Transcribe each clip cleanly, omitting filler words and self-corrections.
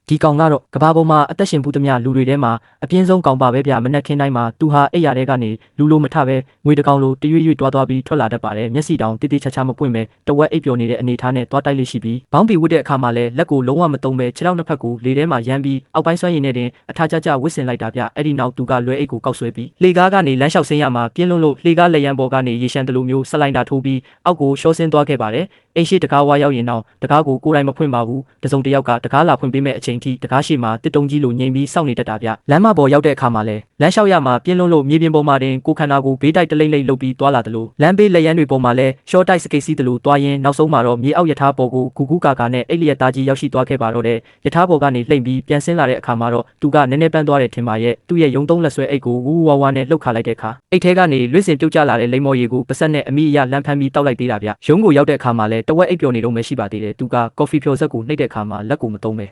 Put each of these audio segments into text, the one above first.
ဒီကောင်ကတော့ကဘာပေါ်မှာအသက်ရှင်ဘူးသမျှလူတွေထဲမှာအပြင်းဆုံးကောင်ပါပဲဗျမနက်ခင်းတိုင်းမှာသူဟာအိပ်ရာထဲကနေလူလိုမထပဲငွေတကောင်လိုတရွေ့ရွေ့တွားပြီးထွက်လာတတ်ပါတယ်မျက်စိတောင်တိတိချာချာမပွင့်ပဲတဝက်အိပ်ပျော်နေတဲ့အနေထားနဲ့တွားတိုက်လေးရှိပြီးဘောင်းပီဝတ်တဲ့အခါမှာလည်းလက်ကိုလုံးဝမသုံးပဲခြေထောက်နှစ်ဖက်ကိုလေထဲမှာရမ်းပြီးအောက်ပိုင်းဆွမ်းရည်နဲ့တင်အထာကြဝစ်စင်လိုက်တာဗျအဲ့ဒီနောက်သူကလွယ်အိတ်ကိုကောက်ဆွဲပြီးလှေကားကနေလမ်းလျှောက်ဆင်းရမှာပြင်းလွန်းလို့လှေကားလက်ရန်ပေါ်ကနေရေရှမ်းတလူမျိုးဆက်လိုက်တာထိုးပြီးအောက်ကိုရှော့ဆင်းသွားခဲ့ပါတယ်အိမ်ရှိတကားဝါရောက်ရင်တော့တကားကိုကိုယ်တိုင်မဖွင့်ပါဘူးတစုံတစ်ယောက်ကတကားလာဖွင့်ပေးမဲ့အချိန်ထိတကားရှိမှာတစ်တုံကြီးလိုငြိမ်ပြီးစောင့်နေတတ်တာဗျလမ်းမပေါ်ရောက်တဲ့အခါမှာလဲလမ်းလျှောက်ရမှာပြင်းလွန်းလို့မြေပြင်ပေါ်မှာတင်ကိုခန္ဓာကိုဘေးတိုက်တလိမ့်လိမ့်လှုပ်ပြီးသွားလာတယ်လို့လမ်းဘေးလက်ရန်တွေပေါ်မှာလဲရှော့တိုက်စကိတ်စီးတယ်လို့သွားရင်နောက်ဆုံးမှာတော့မြေအောက်ယထာပေါ်ကိုဂူဂူကာကာနဲ့အိတ်လျက်သားကြီးရောက်ရှိသွားခဲ့ပါတော့တယ်ယထာပေါ်ကနေလှိမ့်ပြီးပြန်ဆင်းလာတဲ့အခါမှာတော့သူကနည်းနည်းပန်းသွားတယ်ထင်ပါရဲ့သူ့ရဲ့ရုံသုံးလက်ဆွဲအိတ်ကိုဝူဝါဝါနဲ့လှုပ်ခါလိုက်တဲ့အခါအိတ်ထဲကနေလွှင့်စင်ပြုတ်ကျလာတဲ့လိမ္မော်ရည်ကိုပစက်နဲ့အမိအယလမ်းဖမ်းပြီးတောက်လိုက်သေးတာဗျရုံးကိုရောက်တဲ့အခါမှာလဲတဝက်အိတ်ပျော်နေတော့မရှိပါသေးတယ်သူကကော်ဖီဖြော်စက်ကိုနှိပ်တဲ့အခါမှာလက်ကိုမသုံးပဲ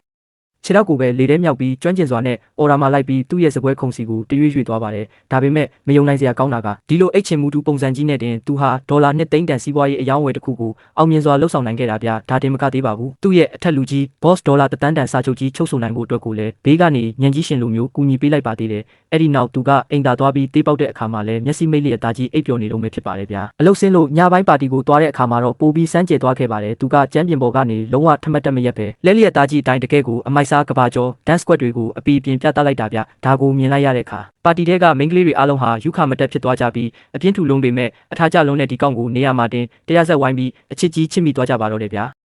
ခြေထောက်ကိုပဲလေထဲမြောက်ပြီးကျွမ်းကျင်စွာနဲ့အော်ရာမာလိုက်ပြီးသူ့ရဲ့စပွဲခုံစီကိုတရွေ့ရွေ့သွားပါတယ်ဒါပေမဲ့မယုံနိုင်စရာကောင်းတာကဒီလိုအိတ်ချင်မှုတူပုံစံကြီးနဲ့တင်သူဟာဒေါ်လာ2သိန်းတန်စီးပွားရေးအယောင်းဝယ်တစ်ခုကိုအောင်မြင်စွာလှုပ်ဆောင်နိုင်ခဲ့တာဗျဒါတင်မကသေးပါဘူးသူ့ရဲ့အထက်လူကြီး boss ဒေါ်လာ1တန်းတန်စာချုပ်ကြီးချုပ်ဆိုနိုင်ဖို့အတွက်ကိုလည်းဘေးကနေညံကြီးရှင်လူမျိုးကူညီပေးလိုက်ပါသေးတယ်အဲ့ဒီနောက်သူကအိမ်သာသွားပြီးတေးပေါက်တဲ့အခါမှာလည်းမျက်စိမိတ်လျက်သားကြီးအိပ်ပျော်နေတော့မှဖြစ်ပါတယ်ဗျအလုတ်ဆင်းလို့ညပိုင်းပါတီကိုသွားတဲ့အခါမှာတော့ပိုပြီးစမ်းကြဲသွားခဲ့ပါတယ်သူကကျမ်းပြင်ပေါ်ကနေလုံးဝထမတ်တက်မရက်ပဲလဲလျက်သားကြီးအတိုင်းတကယ်ကိုအမိုက်စားကဘာကျော်dance squad တွေကိုအပီပြင်ပြသလိုက်တာဗျဒါကိုမြင်လိုက်ရတဲ့အခါပါတီထဲကမိန်းကလေးတွေအားလုံးဟာယူခမတက်ဖြစ်သွားကြပြီးအပြင်းထူလုံးပေမဲ့အထာကြလုံးနဲ့ဒီကောင်ကိုနေရာမှာတင်တရားဆက်ဝိုင်းပြီးအချစ်ကြီးချစ်မိသွားကြပါတော့တယ်ဗျာ